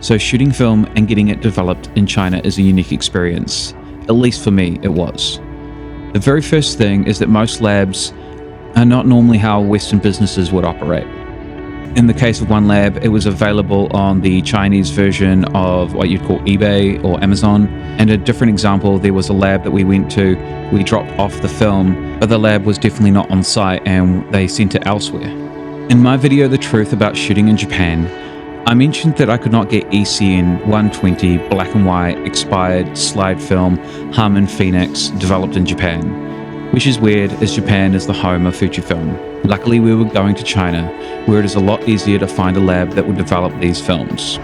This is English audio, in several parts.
So shooting film and getting it developed in China is a unique experience. At least for me, it was. The very first thing is that most labs are not normally how Western businesses would operate. In the case of one lab, it was available on the Chinese version of what you'd call eBay or Amazon. And a different example, there was a lab that we went to, we dropped off the film, but the lab was definitely not on site and they sent it elsewhere. In my video, The Truth About Shooting in Japan, I mentioned that I could not get ECN 120 black and white expired slide film Harmen Phoenix developed in Japan, which is weird as Japan is the home of Fujifilm. Luckily we were going to China, where it is a lot easier to find a lab that would develop these films.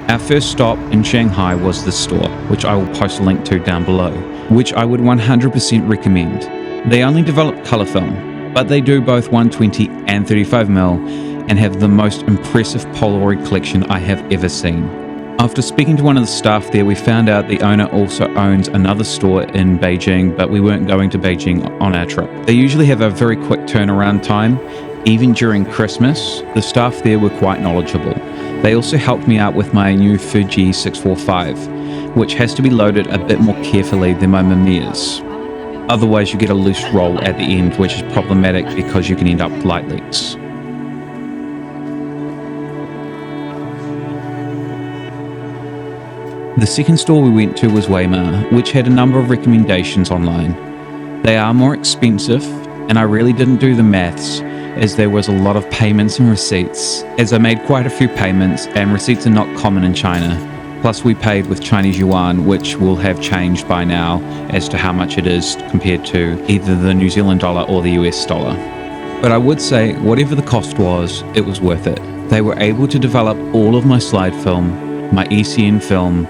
Our first stop in Shanghai was this store, which I will post a link to down below, which I would 100% recommend. They only develop colour film, but they do both 120 and 35mm, and have the most impressive Polaroid collection I have ever seen. After speaking to one of the staff there, we found out the owner also owns another store in Beijing, but we weren't going to Beijing on our trip. They usually have a very quick turnaround time. Even during Christmas, the staff there were quite knowledgeable. They also helped me out with my new Fuji 645, which has to be loaded a bit more carefully than my Mamiya's. Otherwise you get a loose roll at the end, which is problematic because you can end up with light leaks. The second store we went to was Weima, which had a number of recommendations online. They are more expensive, and I really didn't do the maths, as there was a lot of payments and receipts, as I made quite a few payments, and receipts are not common in China. Plus we paid with Chinese yuan, which will have changed by now as to how much it is compared to either the New Zealand dollar or the US dollar. But I would say, whatever the cost was, it was worth it. They were able to develop all of my slide film, my ECN film,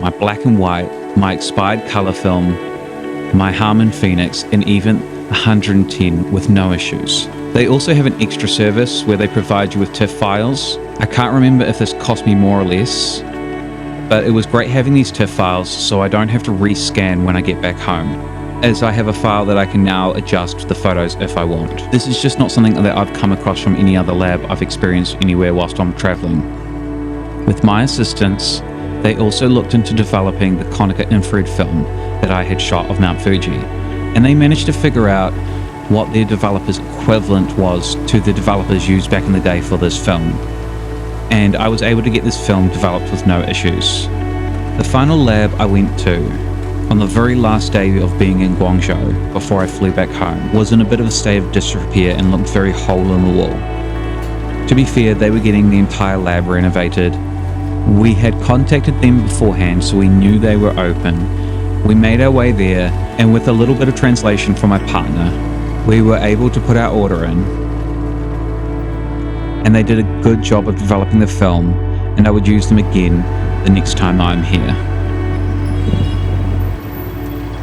my black and white, my expired colour film, my Harmen Phoenix, and even 110 with no issues. They also have an extra service where they provide you with TIFF files. I can't remember if this cost me more or less, but it was great having these TIFF files so I don't have to rescan when I get back home, as I have a file that I can now adjust the photos if I want. This is just not something that I've come across from any other lab I've experienced anywhere whilst I'm travelling. With my assistance, they also looked into developing the Konica infrared film that I had shot of Mount Fuji, and they managed to figure out what their developer's equivalent was to the developers used back in the day for this film. And I was able to get this film developed with no issues. The final lab I went to, on the very last day of being in Guangzhou before I flew back home, was in a bit of a state of disrepair and looked very hole in the wall. To be fair, they were getting the entire lab renovated. We had contacted them beforehand, so we knew they were open. We made our way there, and with a little bit of translation from my partner, we were able to put our order in. And they did a good job of developing the film, and I would use them again the next time I'm here.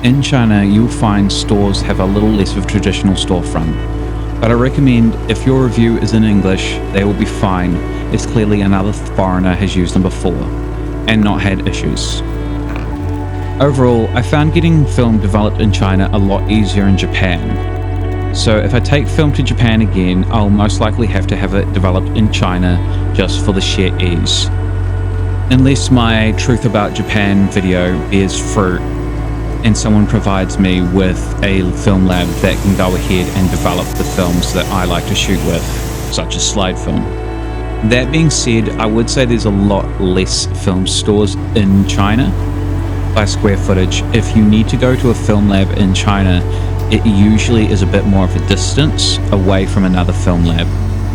In China, you'll find stores have a little less of a traditional storefront, but I recommend if your review is in English, they will be fine, as clearly another foreigner has used them before, and not had issues. Overall, I found getting film developed in China a lot easier in Japan. So if I take film to Japan again, I'll most likely have to have it developed in China just for the sheer ease. Unless my Truth About Japan video bears fruit and someone provides me with a film lab that can go ahead and develop the films that I like to shoot with, such as slide film. That being said, I would say there's a lot less film stores in China by square footage. If you need to go to a film lab in China, it usually is a bit more of a distance away from another film lab.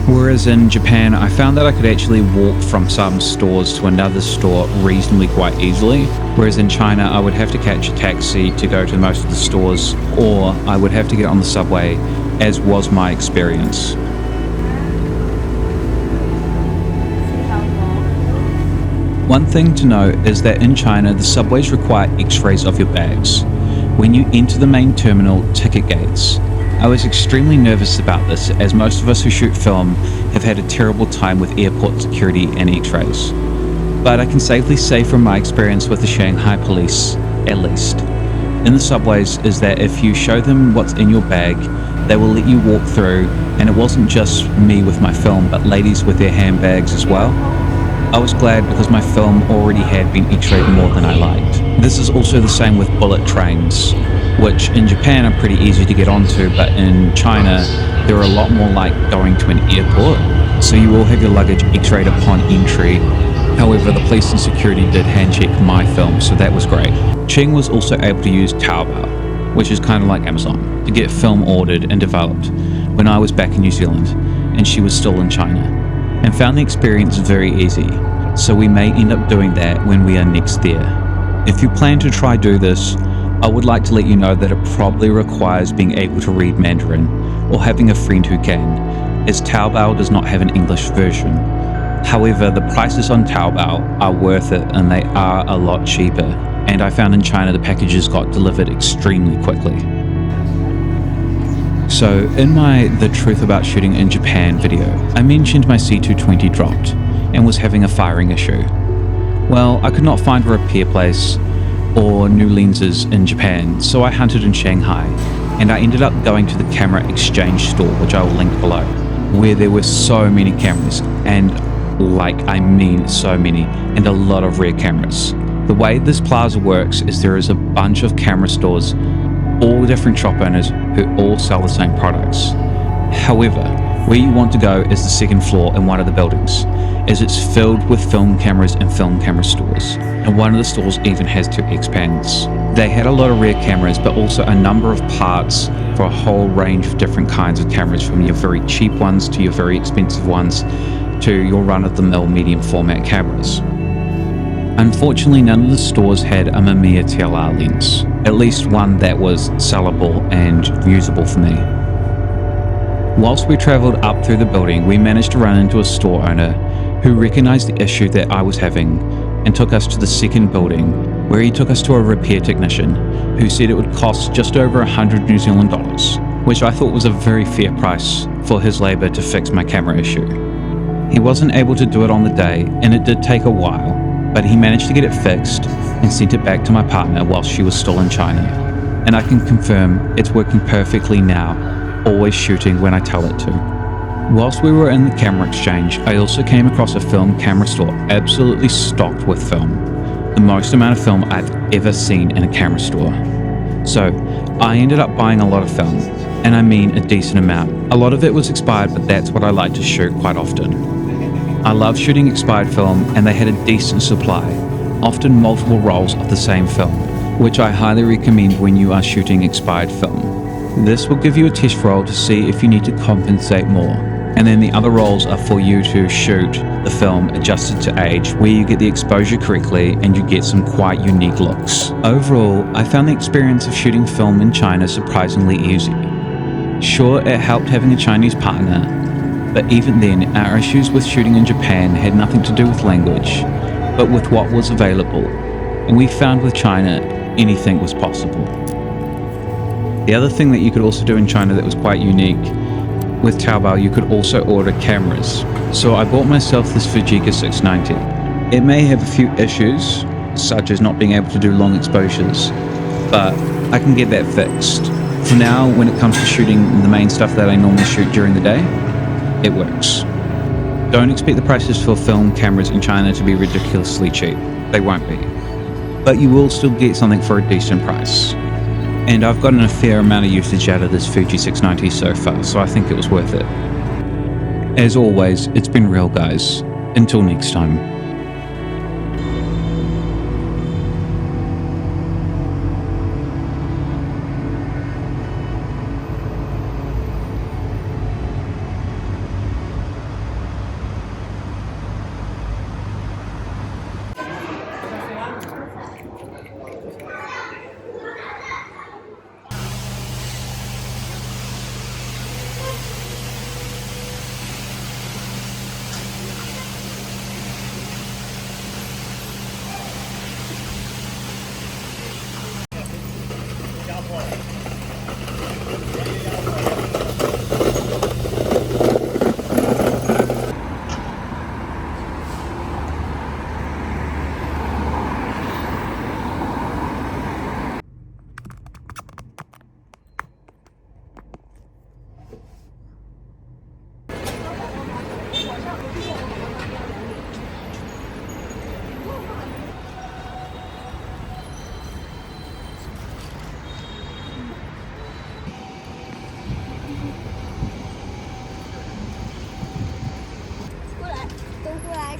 Whereas in Japan, I found that I could actually walk from some stores to another store reasonably quite easily. Whereas in China, I would have to catch a taxi to go to most of the stores, or I would have to get on the subway, as was my experience. One thing to note is that in China, the subways require x-rays of your bags when you enter the main terminal ticket gates. I was extremely nervous about this, as most of us who shoot film have had a terrible time with airport security and x-rays. but I can safely say from my experience with the Shanghai police, at least, in the subways, is that if you show them what's in your bag, they will let you walk through, and it wasn't just me with my film, but ladies with their handbags as well. I was glad because my film already had been x-rayed more than I liked. This is also the same with bullet trains, which in Japan are pretty easy to get onto, but in China, they're a lot more like going to an airport, so you will have your luggage x-rayed upon entry. However, the police and security did hand-check my film, so that was great. Ching was also able to use Taobao, which is kind of like Amazon, to get film ordered and developed when I was back in New Zealand and she was still in China, and found the experience very easy, so we may end up doing that when we are next there. If you plan to try do this, I would like to let you know that it probably requires being able to read Mandarin or having a friend who can, as Taobao does not have an English version. However, the prices on Taobao are worth it and they are a lot cheaper, and I found in China the packages got delivered extremely quickly. So in my The Truth About Shooting in Japan video, I mentioned my C220 dropped and was having a firing issue. Well, I could not find a repair place or new lenses in Japan, so I hunted in Shanghai, and I ended up going to the camera exchange store, which I will link below, where there were so many cameras, and I mean so many, and a lot of rare cameras. The way this plaza works is there is a bunch of camera stores, all different shop owners who all sell the same products. However, where you want to go is the second floor in one of the buildings, as it's filled with film cameras and film camera stores, and one of the stores even has 2 X-Pans. They had a lot of rare cameras, but also a number of parts for a whole range of different kinds of cameras, from your very cheap ones to your very expensive ones to your run-of-the-mill medium format cameras. Unfortunately, none of the stores had a Mamiya TLR lens, at least one that was sellable and usable for me. Whilst we travelled up through the building, we managed to run into a store owner who recognised the issue that I was having and took us to the second building, where he took us to a repair technician who said it would cost just over 100 New Zealand dollars, which I thought was a very fair price for his labour to fix my camera issue. He wasn't able to do it on the day, and it did take a while, but he managed to get it fixed and sent it back to my partner while she was still in China, and I can confirm it's working perfectly now, always shooting when I tell it to. Whilst we were in the camera exchange, I also came across a film camera store absolutely stocked with film, the most amount of film I've ever seen in a camera store. So I ended up buying a lot of film, and I mean a decent amount. A lot of it was expired, but that's what I like to shoot quite often. I love shooting expired film, and they had a decent supply, often multiple rolls of the same film, which I highly recommend when you are shooting expired film. This will give you a test roll to see if you need to compensate more, and then the other rolls are for you to shoot the film adjusted to age, where you get the exposure correctly and you get some quite unique looks. Overall, I found the experience of shooting film in China surprisingly easy. Sure, it helped having a Chinese partner, but even then, our issues with shooting in Japan had nothing to do with language, but with what was available, and we found with China, anything was possible. The other thing that you could also do in China that was quite unique, with Taobao you could also order cameras. So I bought myself this Fujica 690. It may have a few issues, such as not being able to do long exposures, but I can get that fixed. For now, when it comes to shooting the main stuff that I normally shoot during the day, it works. Don't expect the prices for film cameras in China to be ridiculously cheap. They won't be. But you will still get something for a decent price. And I've gotten a fair amount of usage out of this Fuji 690 so far, so I think it was worth it. As always, it's been real, guys. Until next time. 过来